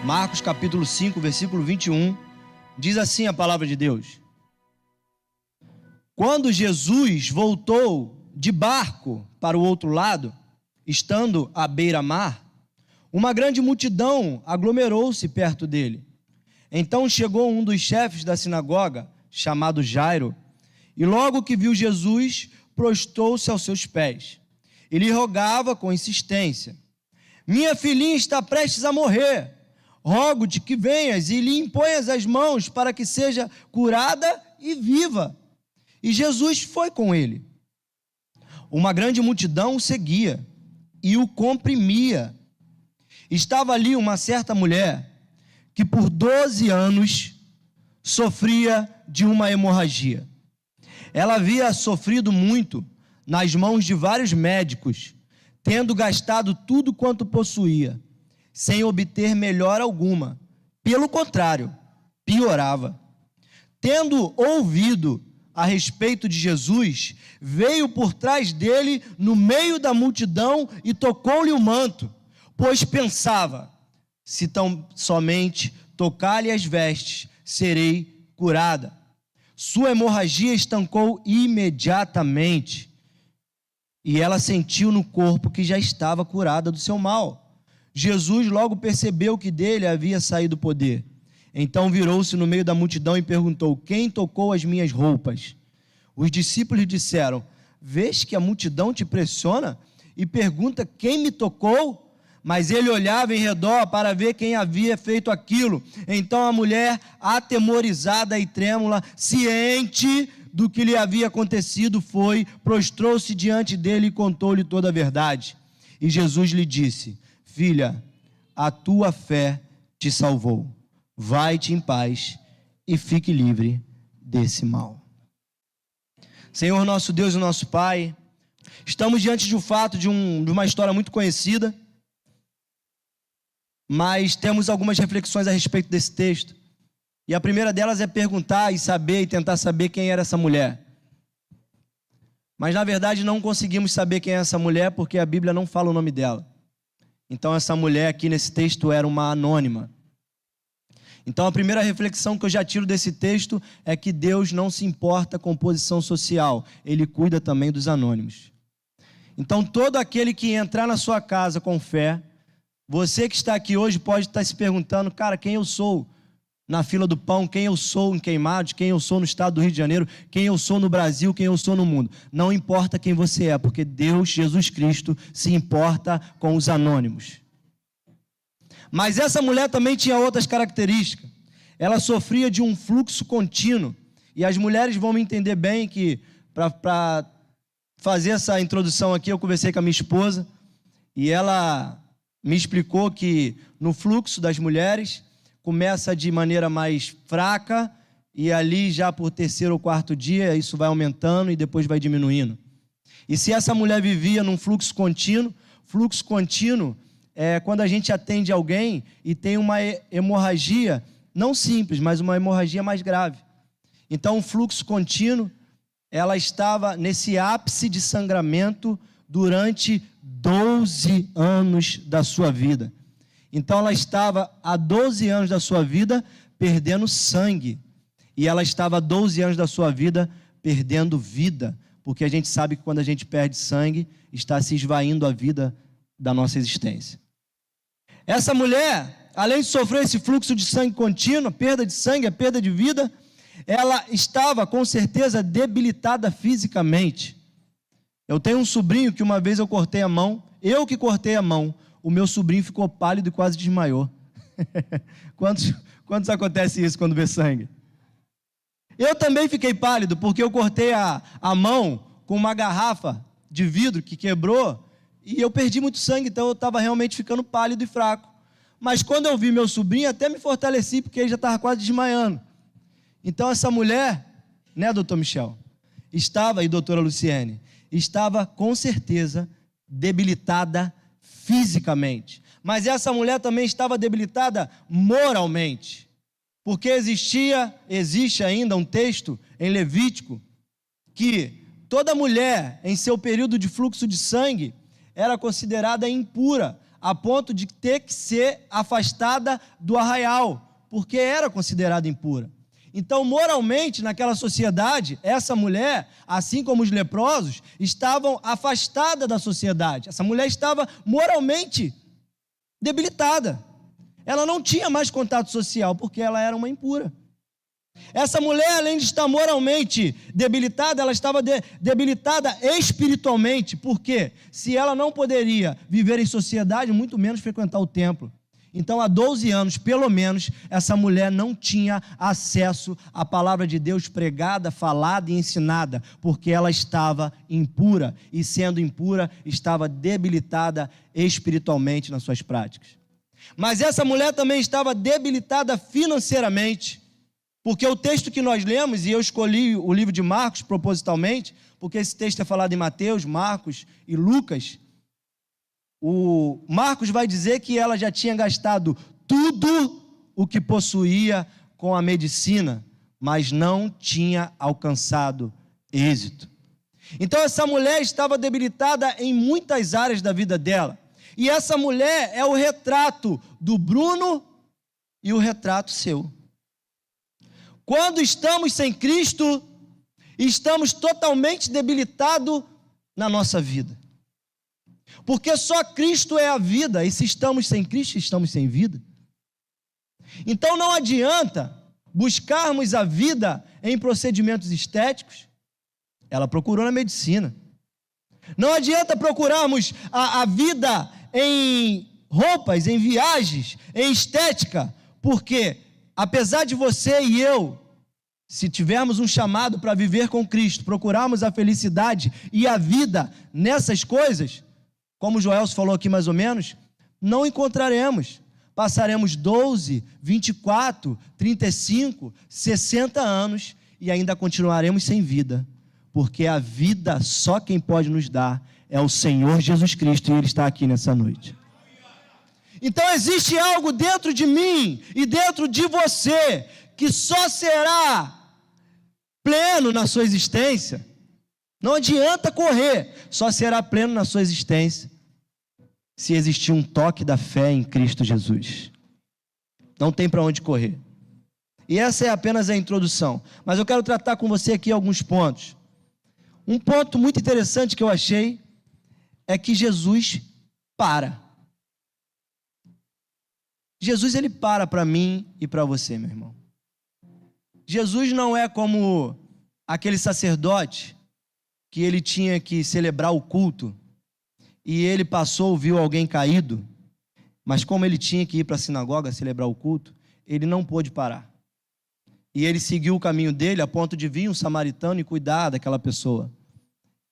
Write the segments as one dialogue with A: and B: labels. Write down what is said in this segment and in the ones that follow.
A: Marcos capítulo 5, versículo 21, diz assim a palavra de Deus: Quando Jesus voltou de barco para o outro lado, estando à beira-mar, uma grande multidão aglomerou-se perto dele. Então chegou um dos chefes da sinagoga, chamado Jairo, e logo que viu Jesus, prostrou-se aos seus pés. E lhe rogava com insistência: Minha filhinha está prestes a morrer. Rogo-te que venhas e lhe imponhas as mãos para que seja curada e viva. E Jesus foi com ele. Uma grande multidão o seguia e o comprimia. Estava ali uma certa mulher que por 12 anos sofria de uma hemorragia. Ela havia sofrido muito nas mãos de vários médicos, tendo gastado tudo quanto possuía, sem obter melhora alguma. Pelo contrário, piorava. Tendo ouvido a respeito de Jesus, veio por trás dele no meio da multidão e tocou-lhe o manto, pois pensava: se tão somente tocar-lhe as vestes, serei curada. Sua hemorragia estancou imediatamente, e ela sentiu no corpo que já estava curada do seu mal. Jesus logo percebeu que dele havia saído o poder. Então virou-se no meio da multidão e perguntou: Quem tocou as minhas roupas? Os discípulos lhe disseram: Vês que a multidão te pressiona e pergunta quem me tocou? Mas ele olhava em redor para ver quem havia feito aquilo. Então a mulher, atemorizada e trêmula, ciente do que lhe havia acontecido, prostrou-se diante dele e contou-lhe toda a verdade. E Jesus lhe disse: Filha, a tua fé te salvou. Vai-te em paz e fique livre desse mal. Senhor nosso Deus e nosso Pai, estamos diante de um fato, de uma história muito conhecida, mas temos algumas reflexões a respeito desse texto. E a primeira delas é perguntar e tentar saber quem era essa mulher. Mas na verdade não conseguimos saber quem é essa mulher porque a Bíblia não fala o nome dela. Então essa mulher aqui nesse texto era uma anônima. Então a primeira reflexão que eu já tiro desse texto é que Deus não se importa com posição social. Ele cuida também dos anônimos. Então todo aquele que entrar na sua casa com fé, você que está aqui hoje pode estar se perguntando: cara, quem eu sou na fila do pão, quem eu sou em Queimados, quem eu sou no estado do Rio de Janeiro, quem eu sou no Brasil, quem eu sou no mundo. Não importa quem você é, porque Deus, Jesus Cristo, se importa com os anônimos. Mas essa mulher também tinha outras características. Ela sofria de um fluxo contínuo. E as mulheres vão me entender bem que, para fazer essa introdução aqui, eu conversei com a minha esposa, e ela me explicou que no fluxo das mulheres começa de maneira mais fraca e ali já por terceiro ou quarto dia isso vai aumentando e depois vai diminuindo. E se essa mulher vivia num fluxo contínuo é quando a gente atende alguém e tem uma hemorragia, não simples, mas uma hemorragia mais grave. Então o fluxo contínuo, ela estava nesse ápice de sangramento durante 12 anos da sua vida. Então ela estava há 12 anos da sua vida perdendo sangue. E ela estava há 12 anos da sua vida perdendo vida. Porque a gente sabe que quando a gente perde sangue, está se esvaindo a vida da nossa existência. Essa mulher, além de sofrer esse fluxo de sangue contínuo, perda de sangue, a perda de vida, ela estava com certeza debilitada fisicamente. Eu tenho um sobrinho que uma vez eu cortei a mão, o meu sobrinho ficou pálido e quase desmaiou. Quantos acontece isso quando vê sangue? Eu também fiquei pálido porque eu cortei a mão com uma garrafa de vidro que quebrou e eu perdi muito sangue, então eu estava realmente ficando pálido e fraco. Mas quando eu vi meu sobrinho, até me fortaleci porque ele já estava quase desmaiando. Então essa mulher, né, doutor Michel, e doutora Luciene, estava com certeza debilitada fisicamente. Mas essa mulher também estava debilitada moralmente. Porque existe ainda um texto em Levítico que toda mulher em seu período de fluxo de sangue era considerada impura, a ponto de ter que ser afastada do arraial, porque era considerada impura. Então, moralmente, naquela sociedade, essa mulher, assim como os leprosos, estavam afastadas da sociedade. Essa mulher estava moralmente debilitada. Ela não tinha mais contato social, porque ela era uma impura. Essa mulher, além de estar moralmente debilitada, ela estava debilitada espiritualmente, porque se ela não poderia viver em sociedade, muito menos frequentar o templo. Então, há 12 anos, pelo menos, essa mulher não tinha acesso à palavra de Deus pregada, falada e ensinada, porque ela estava impura, e sendo impura, estava debilitada espiritualmente nas suas práticas. Mas essa mulher também estava debilitada financeiramente, porque o texto que nós lemos, e eu escolhi o livro de Marcos propositalmente, porque esse texto é falado em Mateus, Marcos e Lucas. O Marcos vai dizer que ela já tinha gastado tudo o que possuía com a medicina, mas não tinha alcançado êxito. Então essa mulher estava debilitada em muitas áreas da vida dela. E essa mulher é o retrato do Bruno e o retrato seu. Quando estamos sem Cristo, estamos totalmente debilitados na nossa vida. Porque só Cristo é a vida, e se estamos sem Cristo, estamos sem vida. Então não adianta buscarmos a vida em procedimentos estéticos. Ela procurou na medicina. Não adianta procurarmos a vida em roupas, em viagens, em estética, porque apesar de você e eu, se tivermos um chamado para viver com Cristo, procurarmos a felicidade e a vida nessas coisas, como o Joelso falou aqui mais ou menos, não encontraremos. Passaremos 12, 24, 35, 60 anos e ainda continuaremos sem vida, porque a vida só quem pode nos dar é o Senhor Jesus Cristo, e Ele está aqui nessa noite. Então existe algo dentro de mim e dentro de você que só será pleno na sua existência. Não adianta correr, só será pleno na sua existência se existir um toque da fé em Cristo Jesus. Não tem para onde correr. E essa é apenas a introdução, mas eu quero tratar com você aqui alguns pontos. Um ponto muito interessante que eu achei é que Jesus para. Jesus, ele para mim e para você, meu irmão. Jesus não é como aquele sacerdote que ele tinha que celebrar o culto e ele passou, viu alguém caído, mas como ele tinha que ir para a sinagoga celebrar o culto, ele não pôde parar. E ele seguiu o caminho dele a ponto de vir um samaritano e cuidar daquela pessoa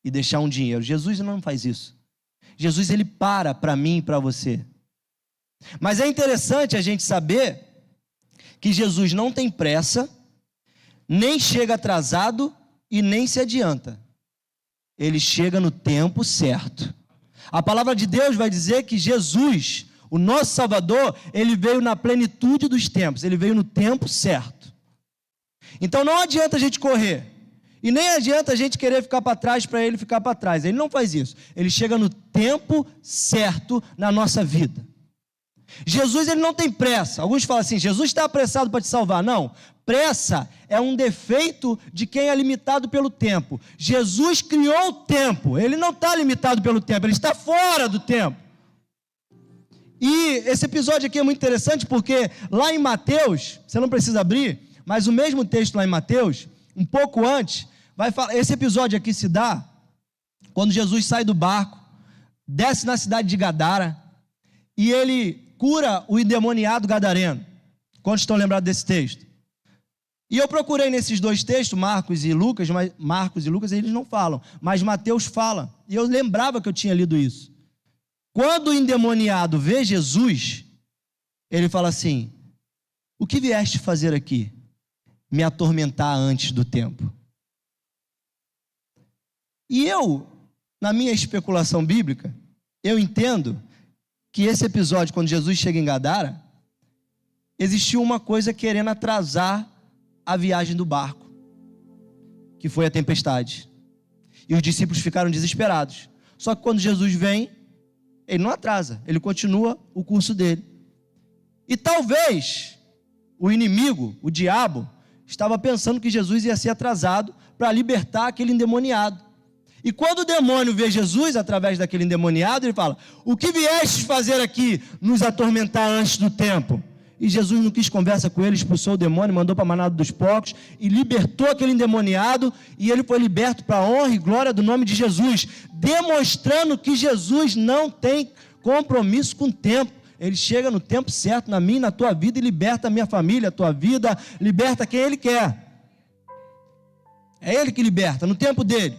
A: e deixar um dinheiro. Jesus não faz isso. Jesus, ele para mim e para você. Mas é interessante a gente saber que Jesus não tem pressa, nem chega atrasado e nem se adianta. Ele chega no tempo certo. A palavra de Deus vai dizer que Jesus, o nosso Salvador, ele veio na plenitude dos tempos, ele veio no tempo certo. Então não adianta a gente correr, e nem adianta a gente querer ficar para trás para ele ficar para trás. Ele não faz isso, ele chega no tempo certo na nossa vida. Jesus, ele não tem pressa. Alguns falam assim, Jesus está apressado para te salvar. Não, pressa é um defeito de quem é limitado pelo tempo. Jesus criou o tempo, ele não está limitado pelo tempo, ele está fora do tempo. E esse episódio aqui é muito interessante porque lá em Mateus, você não precisa abrir, mas o mesmo texto lá em Mateus, um pouco antes, vai falar, esse episódio aqui se dá quando Jesus sai do barco, desce na cidade de Gadara e ele cura o endemoniado gadareno. Quantos estão lembrados desse texto? E eu procurei nesses dois textos, Marcos e Lucas, mas Marcos e Lucas eles não falam, mas Mateus fala. E eu lembrava que eu tinha lido isso. Quando o endemoniado vê Jesus, ele fala assim: o que vieste fazer aqui? Me atormentar antes do tempo. E eu, na minha especulação bíblica, eu entendo que esse episódio, quando Jesus chega em Gadara, existiu uma coisa querendo atrasar a viagem do barco, que foi a tempestade. E os discípulos ficaram desesperados. Só que quando Jesus vem, Ele não atrasa, ele continua o curso dele. E talvez o inimigo, o diabo, estava pensando que Jesus ia ser atrasado para libertar aquele endemoniado. E quando o demônio vê Jesus através daquele endemoniado, ele fala: o que viestes fazer aqui, nos atormentar antes do tempo? E Jesus não quis conversa com ele, expulsou o demônio, mandou para a manada dos porcos e libertou aquele endemoniado, e ele foi liberto para a honra e glória do nome de Jesus, demonstrando que Jesus não tem compromisso com o tempo. Ele chega no tempo certo, na minha e na tua vida, e liberta a minha família, a tua vida, liberta quem Ele quer. É Ele que liberta, no tempo dele.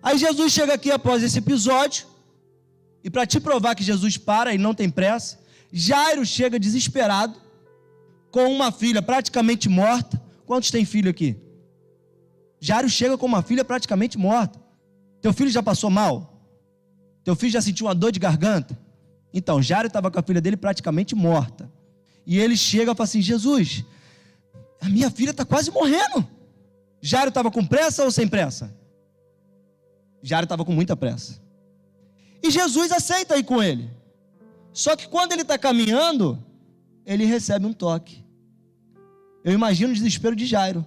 A: Aí Jesus chega aqui após esse episódio, e para te provar que Jesus para e não tem pressa, Jairo chega desesperado, com uma filha praticamente morta. Quantos tem filho aqui? Jairo chega com uma filha praticamente morta. Teu filho já passou mal? Teu filho já sentiu uma dor de garganta? Então, Jairo estava com a filha dele praticamente morta. E ele chega e fala assim: Jesus, a minha filha está quase morrendo. Jairo estava com pressa ou sem pressa? Jairo estava com muita pressa. E Jesus aceita ir com ele. Só que quando ele está caminhando, ele recebe um toque. Eu imagino o desespero de Jairo.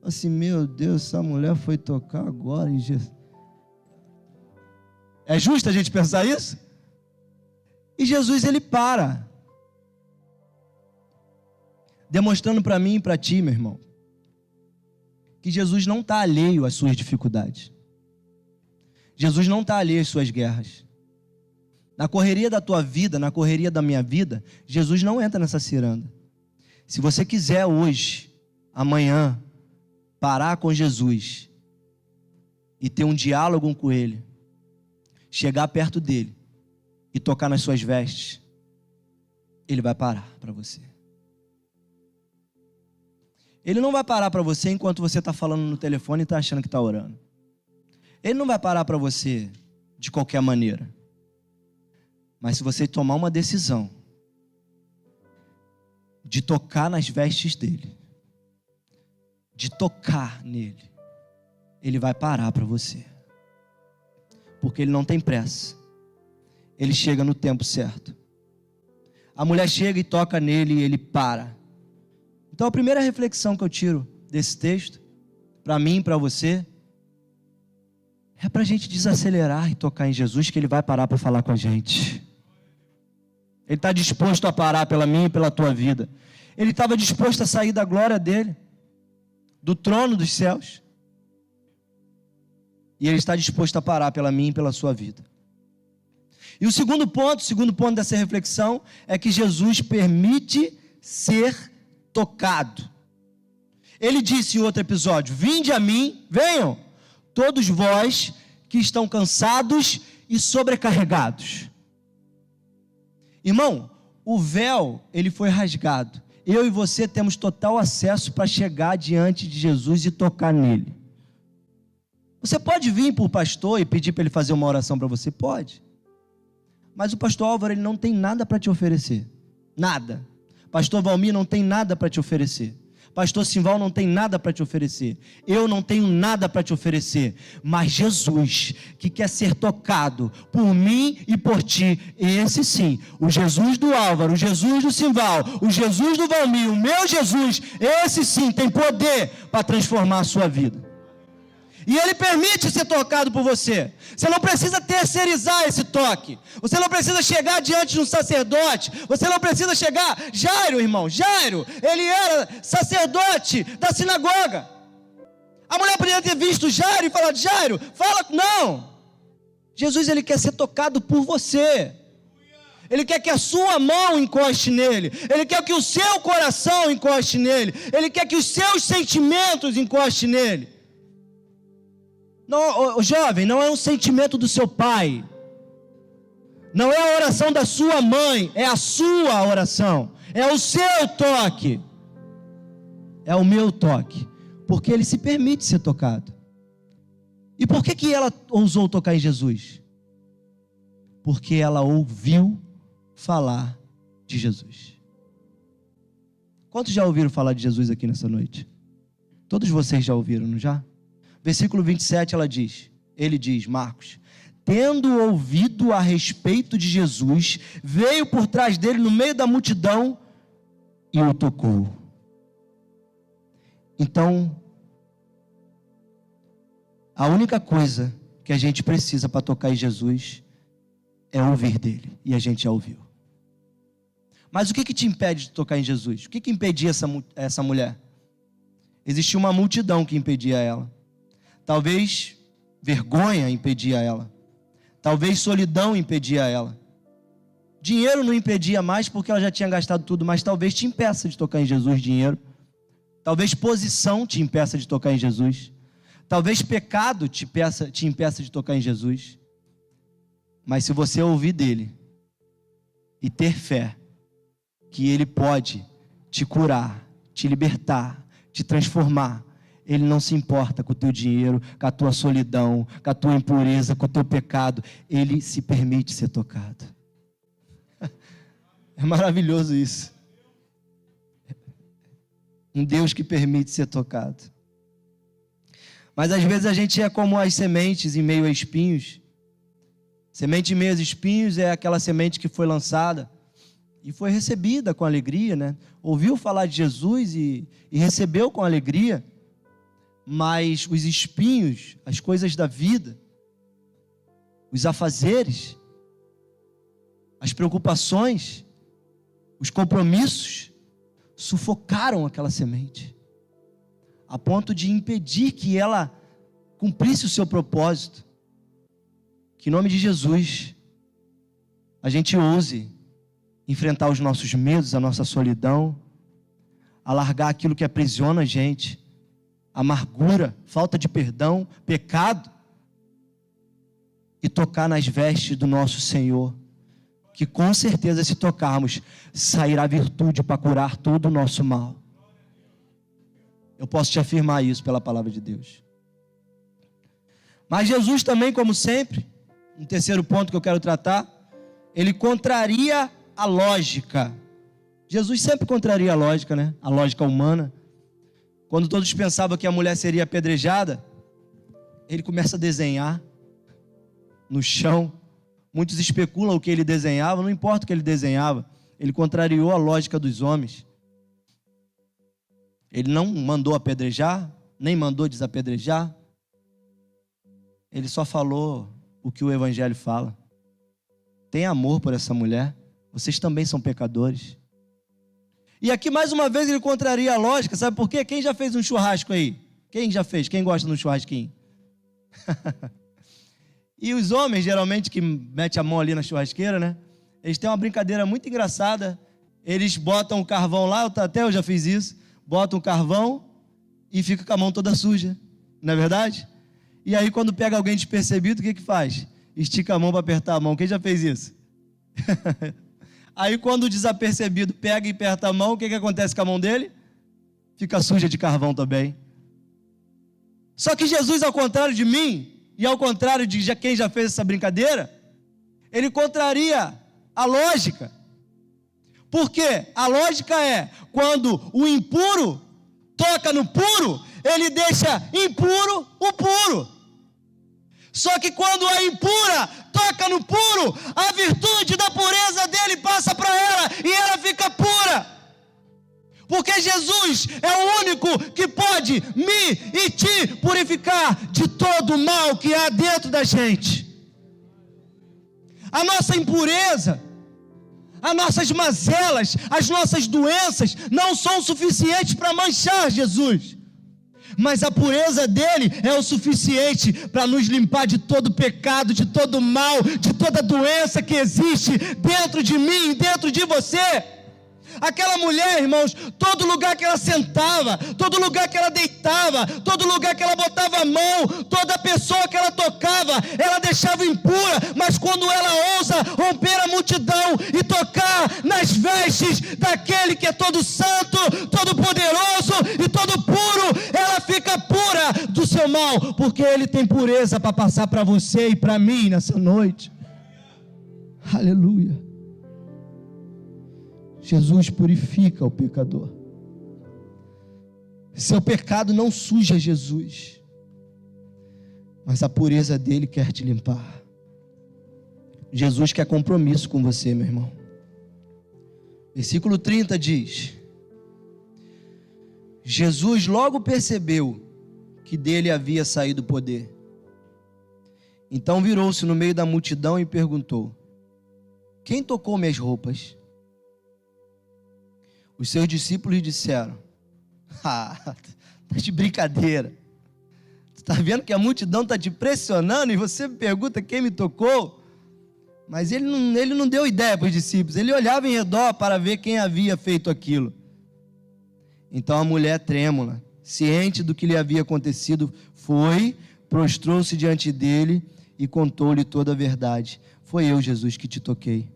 A: Assim, meu Deus, essa mulher foi tocar agora em Jesus. É justo a gente pensar isso? E Jesus, ele para, demonstrando para mim e para ti, meu irmão, que Jesus não está alheio às suas dificuldades. Jesus não está alheio às suas guerras. Na correria da tua vida, na correria da minha vida, Jesus não entra nessa ciranda. Se você quiser hoje, amanhã, parar com Jesus e ter um diálogo com Ele, chegar perto dele e tocar nas suas vestes, Ele vai parar para você. Ele não vai parar para você enquanto você está falando no telefone e está achando que está orando. Ele não vai parar para você de qualquer maneira. Mas se você tomar uma decisão de tocar nas vestes dele, de tocar nele, ele vai parar para você. Porque ele não tem pressa. Ele chega no tempo certo. A mulher chega e toca nele e ele para. Então a primeira reflexão que eu tiro desse texto, para mim e para você, é para a gente desacelerar e tocar em Jesus, que Ele vai parar para falar com a gente. Ele está disposto a parar pela minha e pela tua vida. Ele estava disposto a sair da glória dele, do trono dos céus. E Ele está disposto a parar pela minha e pela sua vida. E o segundo ponto dessa reflexão, é que Jesus permite ser tocado. Ele disse em outro episódio: vinde a mim, venham, todos vós que estão cansados e sobrecarregados. Irmão, o véu, ele foi rasgado. Eu e você temos total acesso para chegar diante de Jesus e tocar nele. Você pode vir para o pastor e pedir para ele fazer uma oração para você? Pode. Mas o pastor Álvaro, ele não tem nada para te oferecer. Nada. Pastor Valmir não tem nada para te oferecer. Pastor Simval não tem nada para te oferecer. Eu não tenho nada para te oferecer. Mas Jesus, que quer ser tocado por mim e por ti, esse sim, o Jesus do Álvaro, o Jesus do Simval, o Jesus do Valmir, o meu Jesus, esse sim tem poder para transformar a sua vida. E Ele permite ser tocado por você. Você não precisa terceirizar esse toque. Você não precisa chegar diante de um sacerdote. Você não precisa chegar... Jairo, irmão, Jairo, ele era sacerdote da sinagoga. A mulher poderia ter visto Jairo e falado: Jairo, fala... Não. Jesus, ele quer ser tocado por você. Ele quer que a sua mão encoste nele. Ele quer que o seu coração encoste nele. Ele quer que os seus sentimentos encostem nele. Não, jovem, não é um sentimento do seu pai, não é a oração da sua mãe, é a sua oração, é o seu toque, é o meu toque, porque ele se permite ser tocado. E por que ela ousou tocar em Jesus? Porque ela ouviu falar de Jesus. Quantos já ouviram falar de Jesus aqui nessa noite? Todos vocês já ouviram, não já? Versículo 27, ele diz, Marcos: tendo ouvido a respeito de Jesus, veio por trás dele no meio da multidão e o tocou. Então, a única coisa que a gente precisa para tocar em Jesus é ouvir dele, e a gente já ouviu. Mas o que te impede de tocar em Jesus? O que impedia essa mulher? Existia uma multidão que impedia ela. Talvez vergonha impedia ela. Talvez solidão impedia ela. Dinheiro não impedia mais porque ela já tinha gastado tudo, mas talvez te impeça de tocar em Jesus dinheiro. Talvez posição te impeça de tocar em Jesus. Talvez pecado te impeça de tocar em Jesus. Mas se você ouvir dele e ter fé que ele pode te curar, te libertar, te transformar, ele não se importa com o teu dinheiro, com a tua solidão, com a tua impureza, com o teu pecado. Ele se permite ser tocado. É maravilhoso isso. Um Deus que permite ser tocado. Mas às vezes a gente é como as sementes em meio a espinhos. Semente em meio a espinhos é aquela semente que foi lançada e foi recebida com alegria, né? Ouviu falar de Jesus e recebeu com alegria. Mas os espinhos, as coisas da vida, os afazeres, as preocupações, os compromissos, sufocaram aquela semente, a ponto de impedir que ela cumprisse o seu propósito. Que em nome de Jesus, a gente ouse enfrentar os nossos medos, a nossa solidão, alargar aquilo que aprisiona a gente, amargura, falta de perdão, pecado, e tocar nas vestes do nosso Senhor, que com certeza se tocarmos, sairá virtude para curar todo o nosso mal. Eu posso te afirmar isso pela palavra de Deus. Mas Jesus também, como sempre, um terceiro ponto que eu quero tratar, ele contraria a lógica. Jesus sempre contraria a lógica, né? A lógica humana. Quando todos pensavam que a mulher seria apedrejada, ele começa a desenhar no chão. Muitos especulam o que ele desenhava, não importa o que ele desenhava, ele contrariou a lógica dos homens. Ele não mandou apedrejar, nem mandou desapedrejar. Ele só falou o que o Evangelho fala. Tem amor por essa mulher, vocês também são pecadores. E aqui mais uma vez ele contraria a lógica, sabe por quê? Quem já fez um churrasco aí? Quem já fez? Quem gosta de um churrasquinho? E os homens, geralmente, que metem a mão ali na churrasqueira, né? Eles têm uma brincadeira muito engraçada. Eles botam o carvão lá, até eu já fiz isso. Botam o carvão e fica com a mão toda suja. Não é verdade? E aí, quando pega alguém despercebido, o que faz? Estica a mão para apertar a mão. Quem já fez isso? Aí, quando o desapercebido pega e aperta a mão, o que acontece com a mão dele? Fica suja de carvão também. Só que Jesus, ao contrário de mim, e ao contrário de quem já fez essa brincadeira, ele contraria a lógica. Por quê? A lógica é, quando o impuro toca no puro, ele deixa impuro o puro. Só que quando a impura toca no puro, a virtude da pureza dele passa para ela e ela fica pura. Porque Jesus é o único que pode me e te purificar de todo o mal que há dentro da gente. A nossa impureza, as nossas mazelas, as nossas doenças não são suficientes para manchar Jesus. Mas a pureza dele é o suficiente para nos limpar de todo pecado, de todo mal, de toda doença que existe dentro de mim, dentro de você. Aquela mulher, irmãos, todo lugar que ela sentava, todo lugar que ela deitava, todo lugar que ela botava a mão, toda pessoa que ela tocava, ela deixava impura. Mas quando ela ousa romper a multidão e tocar nas vestes daquele que é todo santo, todo poderoso e todo puro, ela fica pura do seu mal, porque ele tem pureza para passar para você e para mim nessa noite. Aleluia. Jesus purifica o pecador. Seu pecado não suja Jesus, mas a pureza dele quer te limpar. Jesus quer compromisso com você, meu irmão. Versículo 30 diz: Jesus logo percebeu que dele havia saído o poder. Então virou-se no meio da multidão e perguntou: quem tocou minhas roupas? Os seus discípulos disseram: tá de brincadeira. Tu está vendo que a multidão está te pressionando e você me pergunta quem me tocou? Mas ele não deu ideia para os discípulos. Ele olhava em redor para ver quem havia feito aquilo. Então a mulher trêmula, ciente do que lhe havia acontecido, foi, prostrou-se diante dele e contou-lhe toda a verdade. Foi eu, Jesus, que te toquei.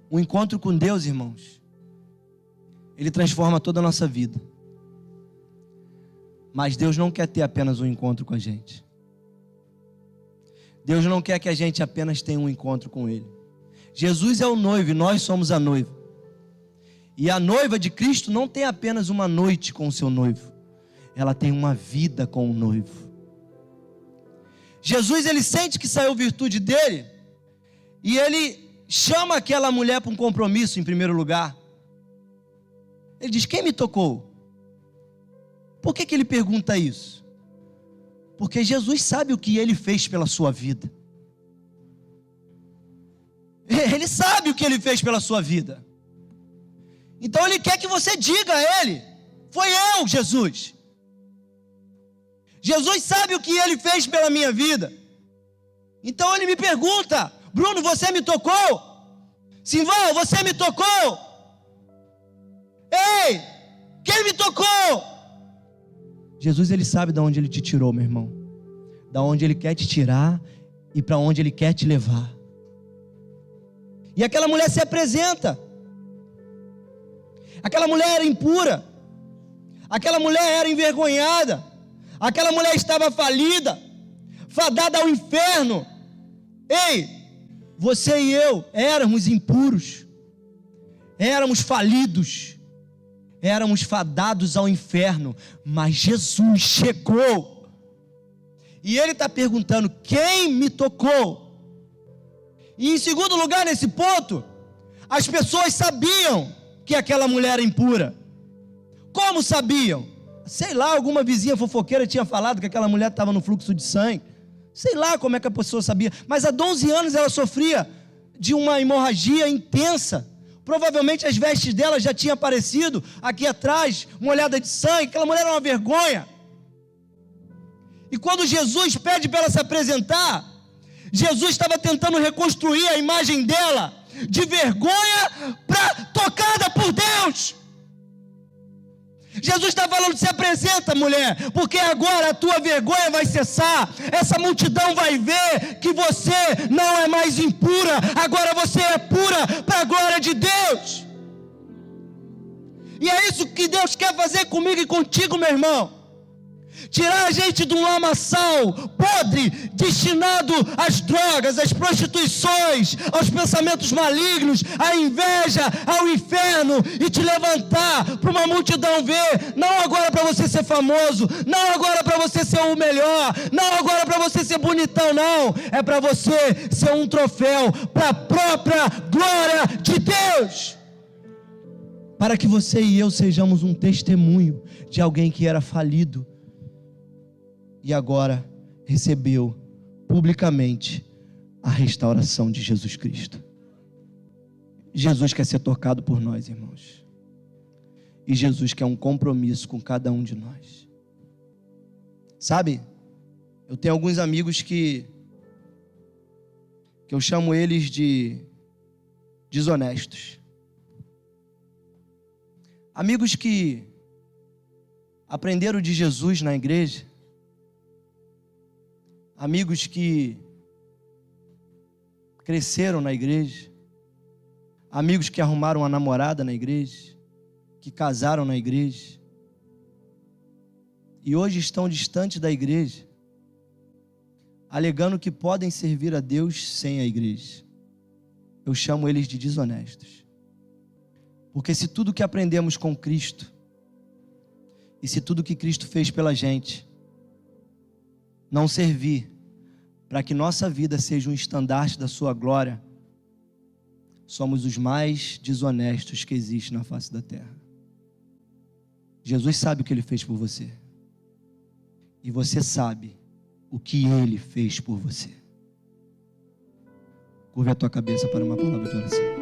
A: O encontro com Deus, irmãos, ele transforma toda a nossa vida. Mas Deus não quer ter apenas um encontro com a gente. Deus não quer que a gente apenas tenha um encontro com Ele. Jesus é o noivo e nós somos a noiva. E a noiva de Cristo não tem apenas uma noite com o seu noivo. Ela tem uma vida com o noivo. Jesus, ele sente que saiu virtude dele. E ele chama aquela mulher para um compromisso em primeiro lugar. Ele diz: quem me tocou? Por que ele pergunta isso? Porque Jesus sabe o que ele fez pela sua vida. Ele sabe o que ele fez pela sua vida. Então ele quer que você diga a ele: foi eu, Jesus. Jesus sabe o que ele fez pela minha vida. Então ele me pergunta: Bruno, você me tocou? Simval, você me tocou? Ei, quem me tocou? Jesus, ele sabe de onde ele te tirou, meu irmão. Da onde ele quer te tirar e para onde ele quer te levar. E aquela mulher se apresenta. Aquela mulher era impura. Aquela mulher era envergonhada. Aquela mulher estava falida, fadada ao inferno. Ei, você e eu éramos impuros, éramos falidos, éramos fadados ao inferno, mas Jesus chegou, e Ele está perguntando: quem me tocou? E em segundo lugar, nesse ponto, as pessoas sabiam que aquela mulher era impura. Como sabiam? Sei lá, alguma vizinha fofoqueira tinha falado que aquela mulher estava no fluxo de sangue. Sei lá como é que a pessoa sabia, mas há 12 anos ela sofria de uma hemorragia intensa. Provavelmente as vestes dela já tinham aparecido aqui atrás, molhada de sangue. Aquela mulher era uma vergonha. E quando Jesus pede para ela se apresentar, Jesus estava tentando reconstruir a imagem dela de vergonha para tocada por Deus. Jesus está falando: se apresenta, mulher, porque agora a tua vergonha vai cessar. Essa multidão vai ver que você não é mais impura, agora você é pura para a glória de Deus. E é isso que Deus quer fazer comigo e contigo, meu irmão. Tirar a gente de um lamaçal podre, destinado às drogas, às prostituições, aos pensamentos malignos, à inveja, ao inferno, e te levantar para uma multidão ver, não agora para você ser famoso, não agora para você ser o melhor, não agora para você ser bonitão, não, é para você ser um troféu para a própria glória de Deus, para que você e eu sejamos um testemunho de alguém que era falido e agora recebeu publicamente a restauração de Jesus Cristo. Jesus quer ser tocado por nós, irmãos. E Jesus quer um compromisso com cada um de nós. Sabe, eu tenho alguns amigos que eu chamo eles de desonestos. Amigos que aprenderam de Jesus na igreja. Amigos que cresceram na igreja, amigos que arrumaram uma namorada na igreja, que casaram na igreja, e hoje estão distantes da igreja, alegando que podem servir a Deus sem a igreja. Eu chamo eles de desonestos, porque se tudo que aprendemos com Cristo, e se tudo que Cristo fez pela gente, não servir para que nossa vida seja um estandarte da sua glória, somos os mais desonestos que existe na face da terra. Jesus sabe o que Ele fez por você. E você sabe o que Ele fez por você. Curva a tua cabeça para uma palavra de oração.